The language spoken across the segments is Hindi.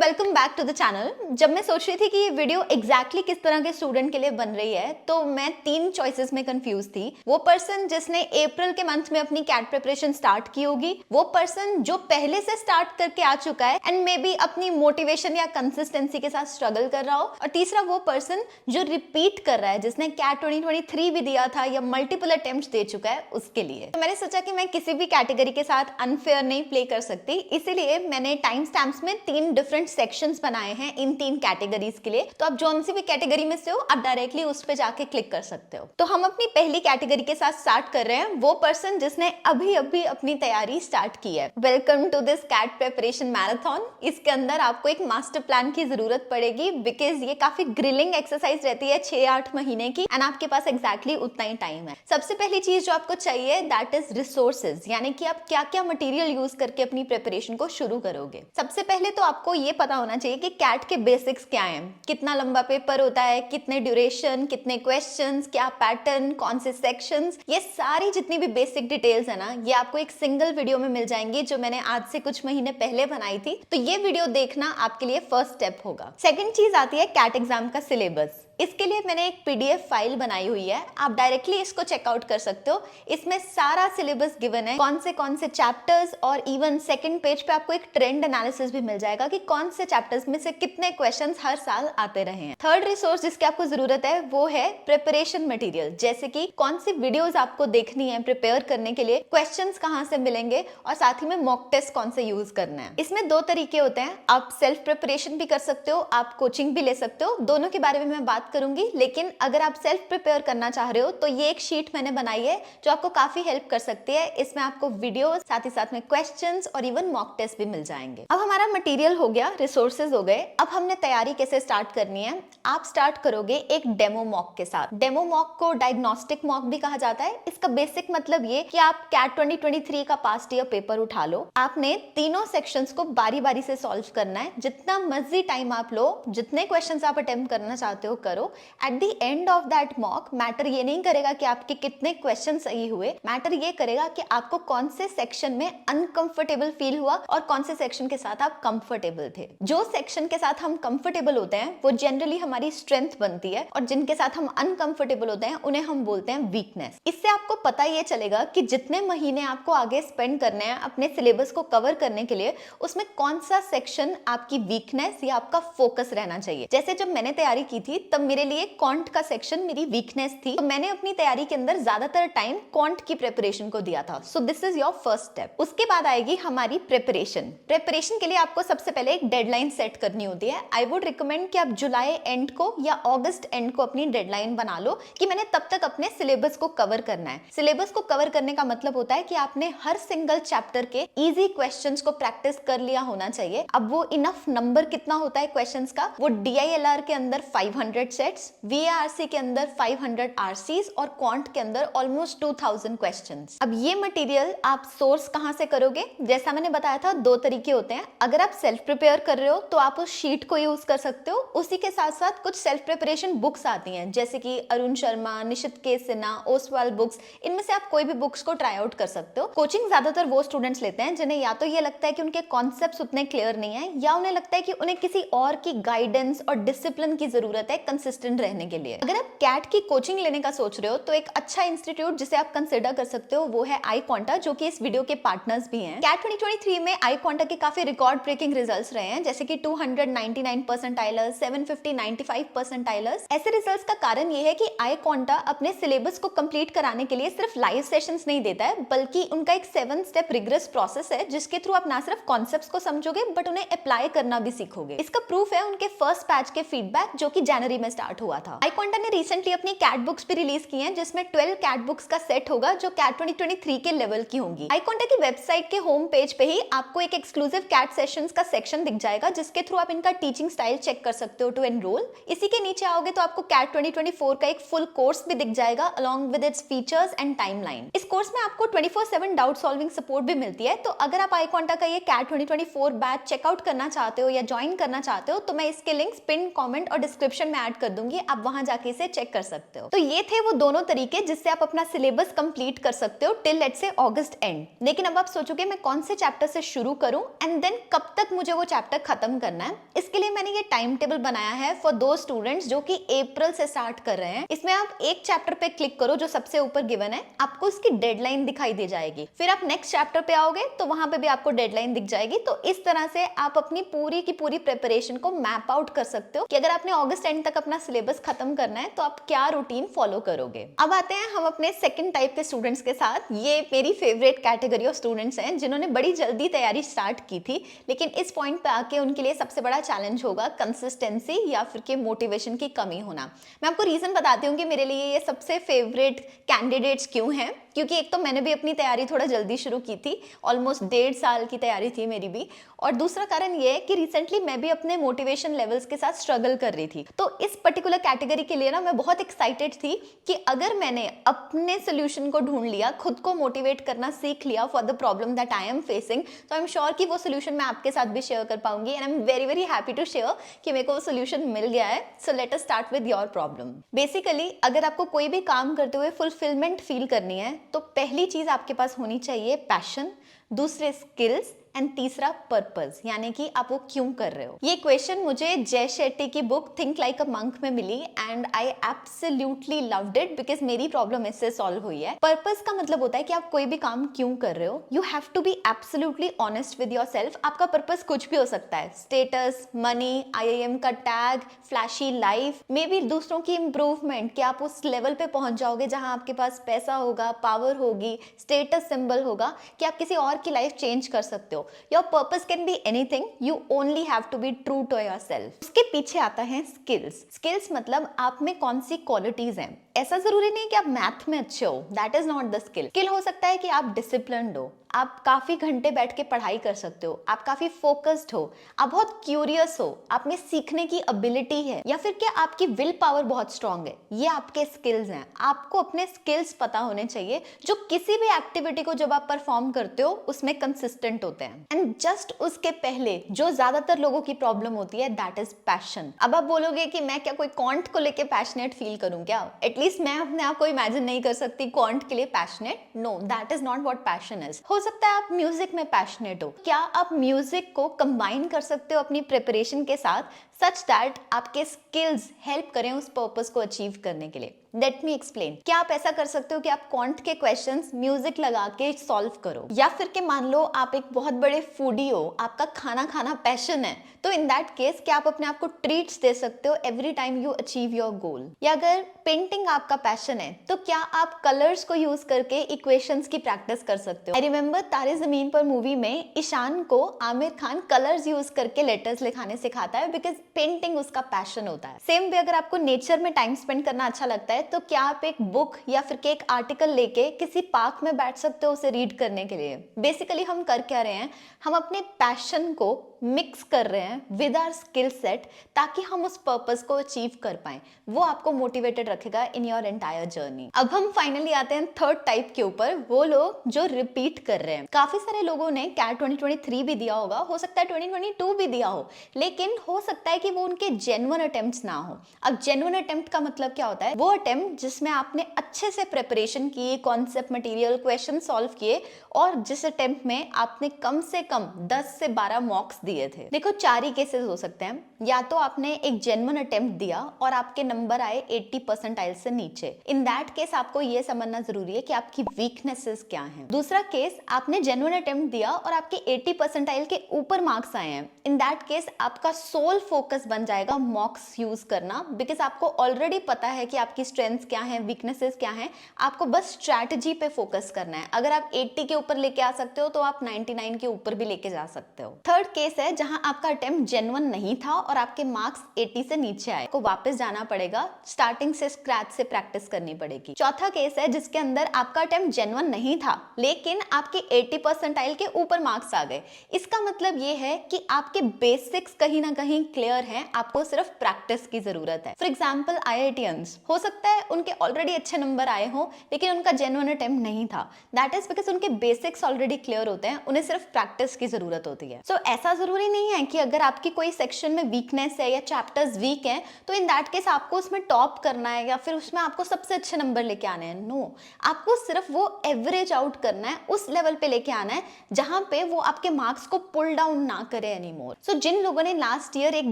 Welcome back to the channel. जब मैं सोच रही थी कि ये वीडियो एग्जैक्टली किस तरह के स्टूडेंट के लिए बन रही है तो मैं 3 चॉइसेस में कंफ्यूज थी। वो पर्सन जिसने अप्रैल के मंथ में अपनी कैट प्रिपरेशन स्टार्ट की होगी, वो पर्सन जो पहले से स्टार्ट करके आ चुका है एंड मे बी अपनी मोटिवेशन या कंसिस्टेंसी के साथ स्ट्रगल कर रहा हो, और तीसरा वो पर्सन जो रिपीट कर रहा है, जिसने कैट 2023 भी दिया था या मल्टीपल अटेम्प्ट्स दे चुका है उसके लिए। तो मैंने सोचा कि मैं किसी भी कैटेगरी के साथ अनफेयर नहीं प्ले कर सकती, इसीलिए मैंने टाइम स्टैम्प्स में 3 डिफरेंट सेक्शंस बनाए हैं इन 3 कैटेगरीज के लिए। तो आप जौन सी भी कैटेगरी में से हो, आप डायरेक्टली उस पे जाके क्लिक कर सकते हो। तो हम अपनी पहली कैटेगरी के साथ स्टार्ट कर रहे हैं, वो पर्सन जिसने अभी अभी अपनी तैयारी स्टार्ट की है। Welcome to this CAT preparation marathon. इसके अंदर आपको एक मास्टर प्लान की जरूरत पड़ेगी, बिकॉज ये काफी ग्रिलिंग एक्सरसाइज रहती है 6-8 महीने की, एंड आपके पास एग्जैक्टली उतना ही टाइम है। सबसे पहली चीज जो आपको चाहिए दैट इज रिसोर्सेज, यानी कि आप क्या क्या मटेरियल यूज करके अपनी प्रिपरेशन को शुरू करोगे। सबसे पहले तो आपको ये पता होना चाहिए कि कैट के बेसिक्स क्या हैं, कितना लंबा पेपर होता है, कितने ड्यूरेशन, कितने क्वेश्चंस, क्या पैटर्न, कौन से सेक्शंस, ये सारी जितनी भी बेसिक डिटेल्स है ना, ये आपको एक सिंगल वीडियो में मिल जाएंगी जो मैंने आज से कुछ महीने पहले बनाई थी। तो ये वीडियो देखना आपके लिए फर्स्ट स्टेप होगा। सेकेंड चीज आती है कैट एग्जाम का सिलेबस। इसके लिए मैंने एक पीडीएफ फाइल बनाई हुई है, आप डायरेक्टली इसको चेकआउट कर सकते हो। इसमें सारा सिलेबस गिवन है, कौन से चैप्टर्स, और इवन सेकंड पेज पे आपको एक ट्रेंड एनालिसिस भी मिल जाएगा कि कौन से चैप्टर्स में से कितने क्वेश्चंस हर साल आते रहे हैं। थर्ड रिसोर्स जिसकी आपको जरूरत है वो है प्रिपरेशन मटेरियल, जैसे कि कौन सी वीडियोस आपको देखनी है प्रिपेयर करने के लिए, क्वेश्चंस कहां से मिलेंगे, और साथ ही में मॉक टेस्ट कौन से यूज करना है। इसमें 2 तरीके होते हैं, आप सेल्फ प्रिपरेशन भी कर सकते हो, आप कोचिंग भी ले सकते हो। दोनों के बारे में मैं बात करूंगी, लेकिन अगर आप सेल्फ प्रिपेयर करना चाह रहे हो तो ये एक शीट मैंने बनाई है जो आपको काफी हेल्प कर सकती है। इसमें आपको वीडियोस, साथ ही साथ में क्वेश्चंस और इवन मॉक टेस्ट भी मिल जाएंगे। अब हमारा मटेरियल हो गया, रिसोर्सेज हो गए। अब हमने तैयारी कैसे स्टार्ट करनी है। आप स्टार्ट करोगे एक डेमो मॉक के साथ। डेमो मॉक को डायग्नोस्टिक मॉक भी कहा जाता है। इसका बेसिक मतलब ये कि आप कैट 2023 का पास्ट ईयर पेपर उठा लो, आपने तीनों सेक्शंस को बारी बारी से सॉल्व करना है। जितना मर्जी टाइम आप लो, जितने क्वेश्चंस आप अटेम्प्ट करना चाहते हो करो। At the end of that mock matter ये नहीं करेगा कि आपके कितने क्वेश्चन सही हुए, मैटर ये करेगा कि आपको कौन से सेक्शन में अनकंफर्टेबल फील हुआ और कौन से सेक्शन के साथ आप कंफर्टेबल थे। जो सेक्शन के साथ हम कंफर्टेबल होते हैं वो जनरली हमारी स्ट्रेंथ बनती है, और जिनके साथ हम अनकंफर्टेबल होते हैं उन्हें हम बोलते हैं वीकनेस। इससे आपको पता ये चलेगा कि जितने महीने आपको आगे स्पेंड करने हैं अपने सिलेबस को कवर करने के लिए, उसमें कौन सा सेक्शन आपकी वीकनेस या आपका फोकस रहना चाहिए। जैसे जब मैंने तैयारी की थी तब मेरे लिए क्वांट का सेक्शन मेरी वीकनेस थी, तो मैंने अपनी तैयारी के अंदर ज्यादातर टाइम क्वांट की प्रिपरेशन को दिया था। सो this is your first step. उसके बाद आएगी हमारी प्रिपरेशन। प्रिपरेशन के लिए आपको सबसे पहले एक डेडलाइन सेट करनी होती है। आई वुड रिकमेंड कि आप जुलाई एंड को या अगस्त एंड को अपनी डेडलाइन बना लो कि मैंने तब तक अपने सिलेबस को कवर करना है। सिलेबस को कवर करने का मतलब होता है कि आपने हर सिंगल चैप्टर के इजी क्वेश्चंस को प्रैक्टिस कर लिया होना चाहिए। अब वो इनफ नंबर कितना होता है क्वेश्चंस का, वो DILR के अंदर 500 सेट्स, VARC के अंदर 500 RCs और क्वांट के अंदर ऑलमोस्ट 2000 क्वेश्चंस। अब ये मटेरियल आप सोर्स कहां से करोगे। जैसा मैंने बताया था 2 तरीके होते हैं। अगर आप सेल्फ प्रिपेयर कर रहे हो तो आप उस शीट को यूज कर सकते हो। उसी के साथ साथ कुछ सेल्फ प्रिपरेशन बुक्स आती हैं, जैसे कि अरुण शर्मा, निशित के सिन्हा, ओसवाल बुक्स, इनमें से आप कोई भी बुक्स को ट्राई आउट कर सकते हो। कोचिंग ज्यादातर वो स्टूडेंट्स लेते हैं जिन्हें या तो ये लगता है कि उनके कॉन्सेप्ट्स उतने क्लियर नहीं है, या उन्हें लगता है कि उन्हें किसी और की गाइडेंस और डिसिप्लिन की जरूरत है कंसिस्टेंट रहने के लिए। अगर आप कैट की कोचिंग लेने का सोच रहे हो तो एक अच्छा इंस्टीट्यूट जिसे आप कंसिडर कर सकते हो वो है iQuanta, जो कि इस वीडियो के पार्टनर्स भी हैं। कैट 2023 में iQuanta के काफी रिकॉर्ड ब्रेकिंग रिजल्ट्स रहे हैं, जैसे कि 299 परसेंटाइलर्स, 750 95 परसेंटाइलर्स। ऐसे रिजल्ट्स का कारण ये है कि iQuanta अपने सिलेबस को कंप्लीट कराने के लिए सिर्फ लाइव सेशंस नहीं देता है, बल्कि उनका एक 7 स्टेप रिग्रेस प्रोसेस है, जिसके थ्रू आप ना सिर्फ कॉन्सेप्ट्स को समझोगे बट उन्हें अप्लाई करना भी सीखोगे। इसका प्रूफ है उनके फर्स्ट बैच के फीडबैक जो कि जनवरी में स्टार्ट हुआ था। iQuanta ने रिसेंटली अपनी कैट बुक्स भी रिलीज की हैं, जिसमें 12 कैट बुक्स का सेट होगा जो कैट 2023 के लेवल की होंगी। iQuanta की वेबसाइट के होम पेज पे ही आपको एक एक्सक्लूसिव कैट सेशंस का सेक्शन दिख जाएगा, जिसके थ्रू आप इनका टीचिंग स्टाइल चेक कर सकते हो टू एनरोल। इसी के नीचे आओगे तो आपको कैट 2024 का एक फुल कोर्स भी दिख जाएगा along with its features and timeline. इस कोर्स में आपको 24/7 डाउट सॉल्विंग सपोर्ट भी मिलती है। तो अगर आप iQuanta का ये कैट 2024 बैच चेकआउट करना चाहते हो या ज्वाइन करना चाहते हो तो मैं इसके लिंक्स पिन, कमेंट और डिस्क्रिप्शन में ऐड कर दूंगी, आप वहां जाके इसे चेक कर सकते हो। तो ये थे वो दोनों तरीके जिससे आप अपना सिलेबस कंप्लीट कर सकते हो till let's say August and. लेकिन अब आप सोचोगे मैं कौन से चैप्टर से शुरू करूं एंड देन कब तक मुझे वो चैप्टर चैप्टर खत्म करना है। इसके लिए मैंने ये टाइम टेबल बनाया है फॉर दो स्टूडेंट्स जो कि अप्रैल से स्टार्ट कर रहे हैं। इसमें आप एक चैप्टर पे क्लिक करो जो सबसे ऊपर गिवन है, आपको इसकी डेडलाइन दिखाई दे जाएगी। फिर आप नेक्स्ट चैप्टर पे आओगे तो वहां पे भी आपको डेडलाइन दिख जाएगी। तो इस तरह से आप अपनी पूरी की पूरी प्रिपरेशन को मैप आउट कर सकते हो कि अगर आपने अगस्त एंड तक अपना सिलेबस खत्म करना है तो आप क्या रूटीन फॉलो करोगे। अब आते हैं हम अपने सेकंड टाइप के स्टूडेंट्स के साथ। ये मेरी फेवरेट कैटेगरी ऑफ स्टूडेंट्स हैं जिन्होंने बड़ी जल्दी तैयारी स्टार्ट की थी, लेकिन इस पॉइंट पे आके उनके लिए सबसे बड़ा चैलेंज होगा कंसिस्टेंसी या फिर के मोटिवेशन की कमी होना। मैं आपको रीजन बताती हूँ कि मेरे लिए ये सबसे फेवरेट कैंडिडेट्स क्यों हैं। क्योंकि एक तो मैंने भी अपनी तैयारी थोड़ा जल्दी शुरू की थी, ऑलमोस्ट 1.5 साल की तैयारी थी मेरी भी, और दूसरा कारण ये है कि रिसेंटली मैं भी अपने मोटिवेशन लेवल्स के साथ स्ट्रगल कर रही थी। तो इस पर्टिकुलर कैटेगरी के लिए ना मैं बहुत एक्साइटेड थी कि अगर मैंने अपने सोल्यूशन को ढूंढ लिया, खुद को मोटिवेट करना सीख लिया for the problem that I am facing, तो आई एम श्योर कि वो सोल्यूशन मैं आपके साथ भी शेयर कर पाऊंगी। And I am very very happy to share कि मेरे को वो सोल्यूशन मिल गया है। So let us start with your problem. Basically अगर आपको कोई भी काम करते हुए फुलफिलमेंट फील करनी है तो पहली चीज आपके पास होनी चाहिए पैशन, दूसरे स्किल्स एंड तीसरा पर्पस, यानी कि आप वो क्यों कर रहे हो। ये क्वेश्चन मुझे जय शेट्टी की book think like a monk में मिली and I absolutely loved it because मेरी प्रॉब्लम इससे सॉल्व हुई है। पर्पस का मतलब होता है कि आप कोई भी काम क्यों कर रहे हो। You have to be absolutely honest with yourself. आपका पर्पस कुछ भी हो सकता है, स्टेटस, मनी, IIM का tag, flashy life, may be दूसरों की इंप्रूवमेंट, कि आप उस लेवल पे पहुंच जाओगे जहां आपके पास पैसा होगा, पावर होगी, स्टेटस सिंबल होगा, कि आप किसी और की लाइफ चेंज कर सकते हो। Your purpose can be anything. You only have to be true to yourself. उसके पीछे आता है स्किल्स। स्किल्स मतलब आप में कौन सी क्वालिटीज हैं। ऐसा जरूरी नहीं कि आप मैथ में अच्छे हो, that is not the skill. Skill हो सकता है कि आप डिसिप्लिन्ड हो, आप काफी घंटे बैठ के पढ़ाई कर सकते हो, आप काफी फोकस्ड हो, आप बहुत क्यूरियस हो, आप में सीखने की एबिलिटी है, या फिर क्या आपकी विल पावर बहुत स्ट्रांग है। ये आपके स्किल्स हैं। आपको अपने स्किल्स पता होने चाहिए जो किसी भी एक्टिविटी को जब आप परफॉर्म करते हो उसमें कंसिस्टेंट होते हैं। एंड जस्ट उसके पहले जो ज्यादातर लोगों की प्रॉब्लम होती है दैट इज पैशन। अब आप बोलोगे कि मैं क्या कोई क्वांट को लेके पैशनेट फील करूं क्या? एटलीस्ट मैं अपने आप को इमेजिन नहीं कर सकती क्वांट के लिए passionate. No, that is not what passion is. हो सकता है आप म्यूजिक में पैशनेट हो। क्या आप म्यूजिक को कंबाइन कर सकते हो अपनी प्रिपरेशन के साथ सच दैट आपके स्किल्स हेल्प करें उस पर्पस को अचीव करने के लिए? Let me explain. क्या आप ऐसा कर सकते हो कि आप क्वांट के क्वेश्चंस म्यूजिक लगा के सॉल्व करो? या फिर कि मान लो आप एक बहुत बड़े फूडी हो, आपका खाना खाना पैशन है, तो इन दैट केस क्या आप अपने आप को ट्रीट्स दे सकते हो every time you achieve your goal? या अगर पेंटिंग आपका पैशन है तो क्या आप कलर्स को यूज करके इक्वेशंस की प्रैक्टिस कर सकते हो? आई रिमेंबर तारे जमीन पर मूवी में ईशान को आमिर खान कलर्स यूज करके लेटर्स लिखाने सिखाता है बिकॉज पेंटिंग उसका पैशन होता है। सेम वे अगर आपको नेचर में टाइम स्पेंड करना अच्छा लगता है तो क्या आप एक बुक या फिर के एक आर्टिकल लेके किसी पार्क में बैठ सकते हो उसे रीड करने के लिए? बेसिकली हम कर क्या रहे हैं, हम अपने पैशन को मिक्स कर रहे हैं विद आवर स्किल सेट ताकि हम उस पर्पस को अचीव कर पाए। वो आपको मोटिवेटेड रखेगा इन योर एंटायर जर्नी। अब हम फाइनली आते हैं थर्ड टाइप के ऊपर, वो लोग जो रिपीट कर रहे हैं। काफी सारे लोगों ने कैट 2023 भी दिया होगा, हो सकता है 2022 भी दिया हो, लेकिन हो सकता है कि वो उनके जेन्युइन अटेम्प्ट्स ना हो। अब जेन्युइन अटेम्प्ट का मतलब क्या होता है? वो अटेम्प्ट जिसमें आपने अच्छे से प्रिपरेशन की, कॉन्सेप्ट मटेरियल, क्वेश्चन सॉल्व किए, और जिस अटेम्प्ट में आपने कम से कम 10 से 12 मॉक्स दिए थे। देखो 4 ही केसेस हो सकते हैं, या तो आपने एक जेन्युइन अटेम्प्ट दिया और आपके नंबर आए 80 परसेंटाइल से नीचे। इन दैट केस आपको ये समझना जरूरी है कि आपकी वीकनेसेस क्या हैं। दूसरा केस, आपने जेन्युइन अटेम्प्ट दिया और आपके 80 परसेंटाइल के ऊपर मार्क्स आए हैं। इन दैट केस आपका सोल फोकस बन जाएगा मॉक्स यूज करना, बिकॉज आपको ऑलरेडी पता है कि आपकी स्ट्रेंथ्स क्या है, वीकनेसेस क्या है। आपको बस स्ट्रैटेजी पे फोकस करना है। अगर आप 80 के ऊपर लेके आ सकते हो तो आप 99 के ऊपर भी लेके जा सकते हो। थर्ड केस है जहां आपका अटेम्प्ट जेन्युइन नहीं था और आपके मार्क्स 80 से नीचे आए, को वापस जाना पड़ेगा, स्टार्टिंग से स्क्रैच से प्रैक्टिस करनी पड़ेगी। चौथा केस है जिसके अंदर आपका अटेम्प्ट जेन्युइन नहीं था लेकिन आपके 80 परसेंटाइल के ऊपर मार्क्स आ गए। इसका मतलब ये है कि आपके बेसिक्स कहीं ना कहीं क्लियर हैं, आपको सिर्फ प्रैक्टिस की जरूरत है। फॉर एग्जाम्पल IITians, हो सकता है है उनके ऑलरेडी अच्छे नंबर आए हों लेकिन उनका जेन्युइन अटेम्प्ट नहीं था, दैट इज बिकॉज उनके बेसिक्स ऑलरेडी क्लियर होते हैं, उन्हें सिर्फ प्रैक्टिस की जरूरत होती है। सो ऐसा जरूरी नहीं है कि अगर आपकी कोई सेक्शन में वीकनेस है या चैप्टर्स वीक हैं तो इन दैट केस आपको उसमें टॉप करना है या फिर उसमें आपको सबसे अच्छे नंबर लेके आने हैं। नो, आपको सिर्फ वो एवरेज आउट करना है, उस लेवल पे लेके आना है जहां पे वो आपके मार्क्स को पुल डाउन ना करे एनीमोर। सो जिन लोगों ने लास्ट ईयर एक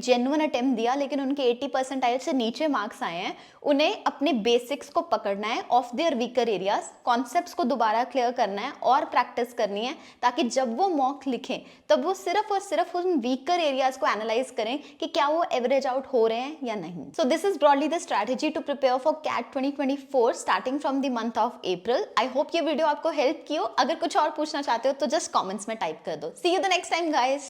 जेन्युइन अटेम्प्ट दिया लेकिन उनके 80% से नीचे मार्क्स आए हैं, उन्हें अपने बेसिक्स को पकड़ना है of their weaker areas, concepts को दोबारा क्लियर करना है और प्रैक्टिस करनी है ताकि जब वो मॉक लिखें तब वो सिर्फ और सिर्फ उन वीकर एरियाज को एनालाइज करें कि क्या वो एवरेज आउट हो रहे हैं या नहीं। So this is broadly the strategy to prepare for CAT 2024 starting from the month of April. I hope ये वीडियो आपको हेल्प की हो। अगर कुछ और पूछना चाहते हो तो जस्ट कॉमेंट्स में टाइप कर दो। See you the next time guys.